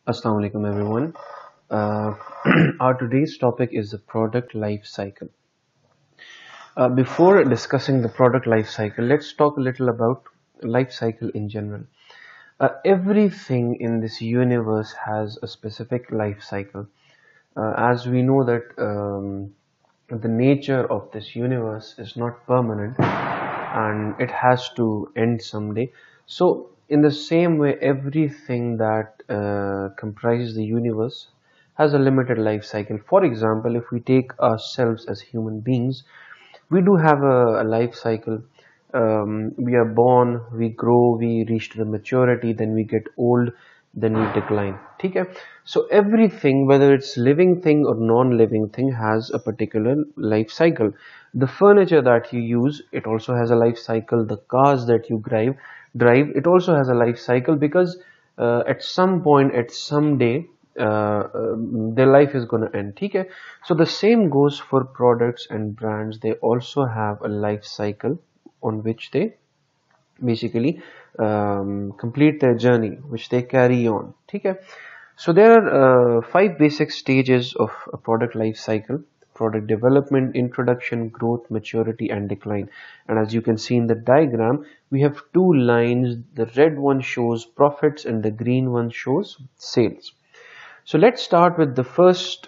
Assalamu alaikum everyone. Uh, our today's topic is the product life cycle. Before discussing the product life cycle, let's talk a little about life cycle in general. Everything in this universe has a specific life cycle. As we know that the nature of this universe is not permanent and it has to end someday. So, in the same way, everything that comprises the universe has a limited life cycle. For example, if we take ourselves as human beings, we do have a life cycle. We are born, we grow, we reach to the maturity, then we get old, then we decline. Okay? So everything, whether it's living thing or non-living thing, has a particular life cycle. The furniture that you use, it also has a life cycle. The cars that you drive, it also has a life cycle because at some point, at some day, their life is going to end. Okay? So the same goes for products and brands. They also have a life cycle on which they basically complete their journey, which they carry on. Okay? So there are five basic stages of a product life cycle: product development, introduction, growth, maturity, and decline. And as you can see in the diagram, we have two lines. The red one shows profits and the green one shows sales. So let's start with the first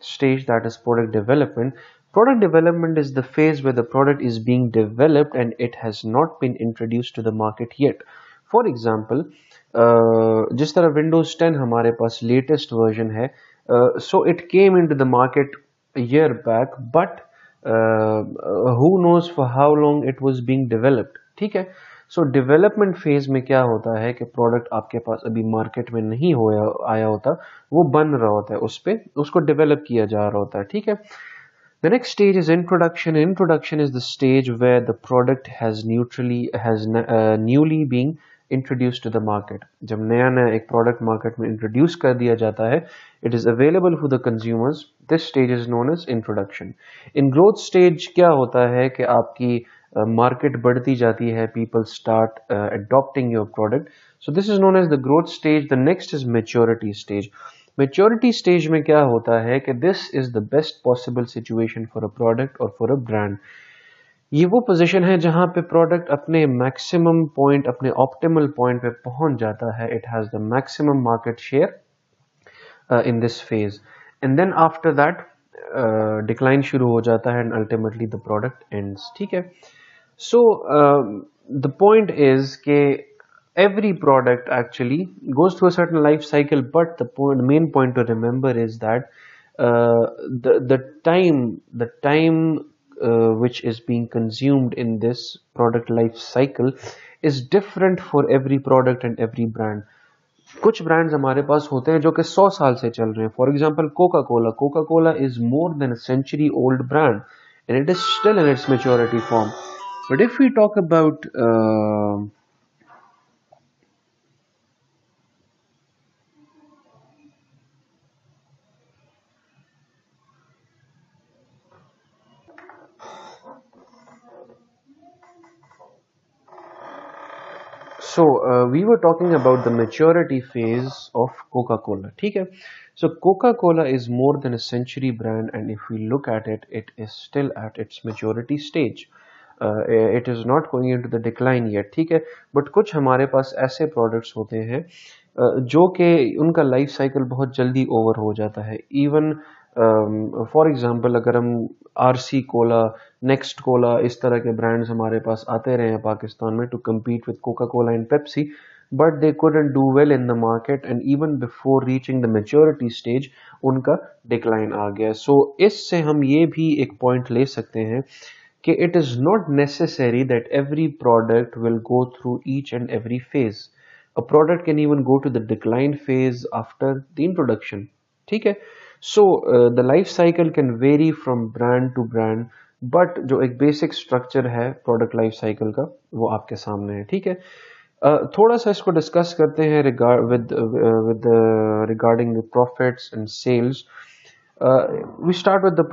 stage, that is product development. Product development is the phase where the product is being developed and it has not been introduced to the market yet. For example, जिस तरह Windows 10 हमारे पास latest version है, so it came into the market a year back, but who knows for how long it was being developed. ठीक है. सो development phase में क्या होता है कि प्रोडक्ट आपके पास अभी मार्केट में नहीं होया आया होता, वो बन रहा होता है, उस पे उसको डेवलप किया जा रहा होता है. ठीक है. The next stage is introduction. Introduction is the stage where the product has newly being introduced to the market. जब नया नया एक product market में introduce कर दिया जाता है, it is available for the consumers. This stage is known as introduction. In growth stage क्या होता है कि आपकी market बढ़ती जाती है, people start adopting your product. So this is known as the growth stage. The next is maturity stage. Maturity stage में क्या होता है कि this is the best possible situation for a product और फॉर अ ब्रांड. ये वो position है जहां पे प्रोडक्ट अपने मैक्सिमम पॉइंट, अपने ऑप्टिमल पॉइंट पे पहुंच जाता है. It has the maximum market share in this phase, and then after that decline शुरू हो जाता है and ultimately the product ends. ठीक है. So the point is that every product actually goes through a certain life cycle, but the main point to remember is that the time which is being consumed in this product life cycle is different for every product and every brand. कुछ brands हमारे पास होते हैं जो कि 100 साल से चल रहे हैं. For example Coca Cola is more than a century old brand and it is still in its maturity form. But if we talk about we were talking about the maturity phase of Coca-Cola. Okay? So Coca-Cola is more than a century brand, and if we look at it, it is still at its maturity stage. It is not going into the decline yet. ठीक है. But कुछ हमारे पास ऐसे products होते हैं जो कि उनका लाइफ साइकिल बहुत जल्दी ओवर हो जाता है. इवन फॉर एग्जांपल अगर हम आरसी कोला, नेक्स्ट कोला, इस तरह के ब्रांड्स हमारे पास आते रहे हैं पाकिस्तान में to compete with Coca Cola and Pepsi, but they couldn't do well in the market, and even before reaching the maturity stage उनका डिक्लाइन आ गया. सो इससे हम ये भी एक पॉइंट ले सकते हैं कि it is not necessary that every product will go through each and every phase. A product can even go to the decline phase after the introduction. ठीक है. So the life cycle can vary from brand to brand, but जो एक basic structure है product life cycle का वो आपके सामने है. ठीक है. थोड़ा सा इसको डिस्कस करते हैं regarding the profits and sales. We start with the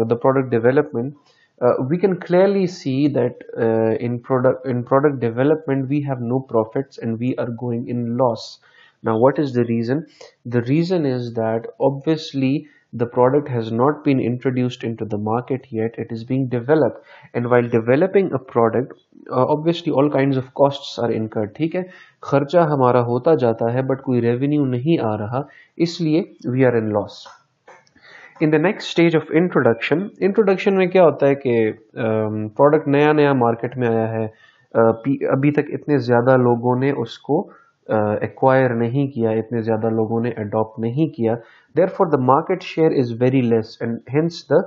the product development. We can clearly see that in product development we have no profits and we are going in loss. Now, what is the reason? The reason is that obviously the product has not been introduced into the market yet. It is being developed, and while developing a product, obviously all kinds of costs are incurred. ठीक है, खर्चा हमारा होता जाता है, but कोई revenue नहीं आ रहा, इसलिए we are in loss. In the next stage of introduction में क्या होता है कि प्रोडक्ट नया नया मार्केट में आया है, अभी तक इतने ज़्यादा लोगों ने उसको एक्वायर नहीं किया, इतने ज़्यादा लोगों ने अडॉप्ट नहीं किया, therefore the market share is very less and hence the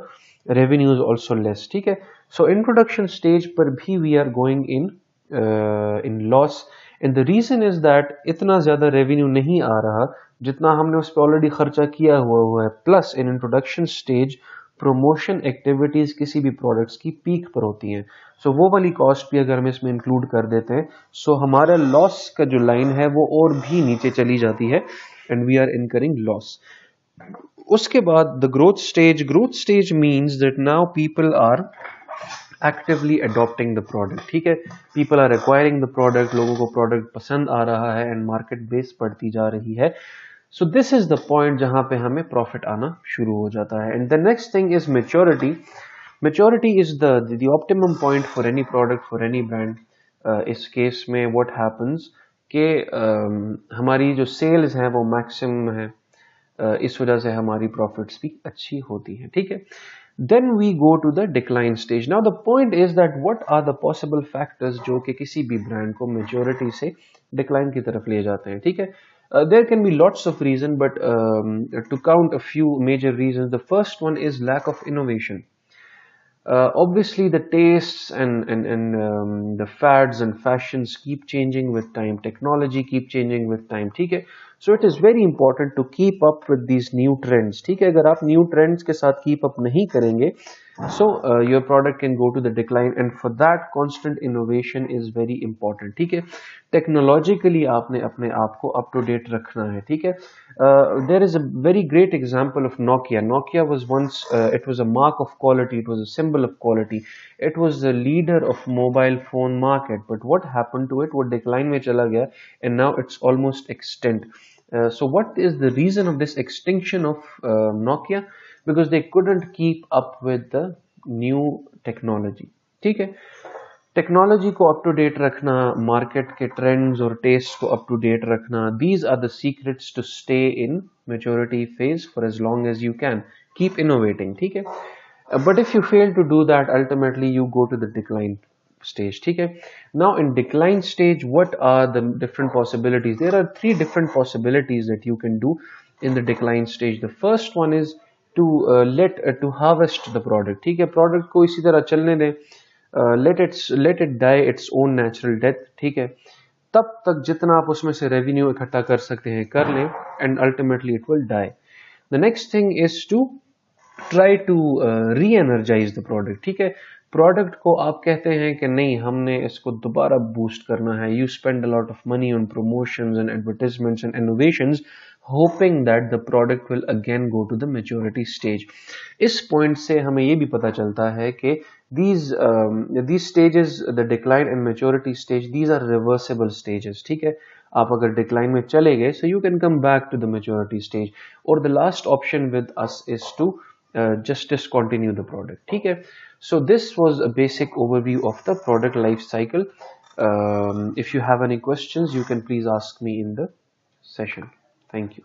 revenue is also less. ठीक है, सो इंट्रोडक्शन स्टेज पर भी we are going in loss, and the reason is that इतना ज़्यादा रेवेन्यू नहीं आ रहा जितना हमने उस पर ऑलरेडी खर्चा किया हुआ है. Plus in introduction stage promotion activities किसी भी प्रोडक्ट्स की पीक पर होती हैं, सो वो वाली कॉस्ट भी अगर हम इसमें इंक्लूड कर देते हैं, सो हमारा लॉस का जो लाइन है वो और भी नीचे चली जाती है and we are incurring loss. उसके बाद the growth stage means that now people are actively adopting the product. ठीक है, people are acquiring the product, लोगों को प्रोडक्ट पसंद आ रहा है एंड मार्केट बेस बढ़ती जा रही है. So this is the point जहां पे हमें प्रॉफिट आना शुरू हो जाता है. And the next thing is maturity. Maturity is the optimum point for any product, for any brand. इस केस में व्हाट हैपन्स कि हमारी जो सेल्स हैं वो मैक्सिमम है, इस वजह से हमारी प्रॉफिट्स भी अच्छी होती हैं. ठीक है, then we go to the decline stage. Now the point is that what are the possible factors जो कि किसी भी ब्रांड को मेच्योरिटी से डिक्लाइन की तरफ ले जाते हैं. ठीक है, there can be lots of reasons, but to count a few major reasons, the first one is lack of innovation. Obviously the tastes and the fads and fashions keep changing with time, technology keep changing with time. ठीक है, so it is very important to keep up with these new trends. ठीक है, अगर आप new trends के साथ keep up नहीं करेंगे, so your product can go to the decline, and for that constant innovation is very important. ठीक है, टेक्नोलॉजिकली आपने अपने आप को अप टू डेट रखना है. ठीक है, there is a very great example of Nokia. Nokia was once, it was a mark of quality, it was a symbol of quality, it was the leader of mobile phone market, but what happened to it, वो decline में चला गया and now it's almost extinct. So what is the reason of this extinction of Nokia? Because they couldn't keep up with the new technology. ठीक है, technology को up to date रखना, market के trends और taste को up to date रखना, these are the secrets to stay in maturity phase for as long as you can. Keep innovating. ठीक है, but if you fail to do that, ultimately you go to the decline stage. ठीक है, now in decline stage what are the different possibilities? There are three different possibilities that you can do in the decline stage. The first one is to to harvest the product. ठीक है, product को इसी तरह चलने दें, let it die its own natural death. ठीक है, तब तक जितना आप उसमें से रेवेन्यू इकट्ठा कर सकते हैं कर लें, and ultimately it will die. The next thing is to try to re-energize the product. ठीक है, प्रोडक्ट को आप कहते हैं कि नहीं हमने इसको दोबारा बूस्ट करना है, you spend a lot of money on promotions and advertisements and innovations hoping that the product will again go to the maturity stage. इस पॉइंट से हमें ये भी पता चलता है कि these stages, the decline and maturity stage, these are reversible stages. ठीक है, आप अगर डिक्लाइन में चले गए, so you can come back to the maturity stage, or the last option with us is to just discontinue the product. ठीक है, so this was a basic overview of the product life cycle. If you have any questions, you can please ask me in the session. Thank you.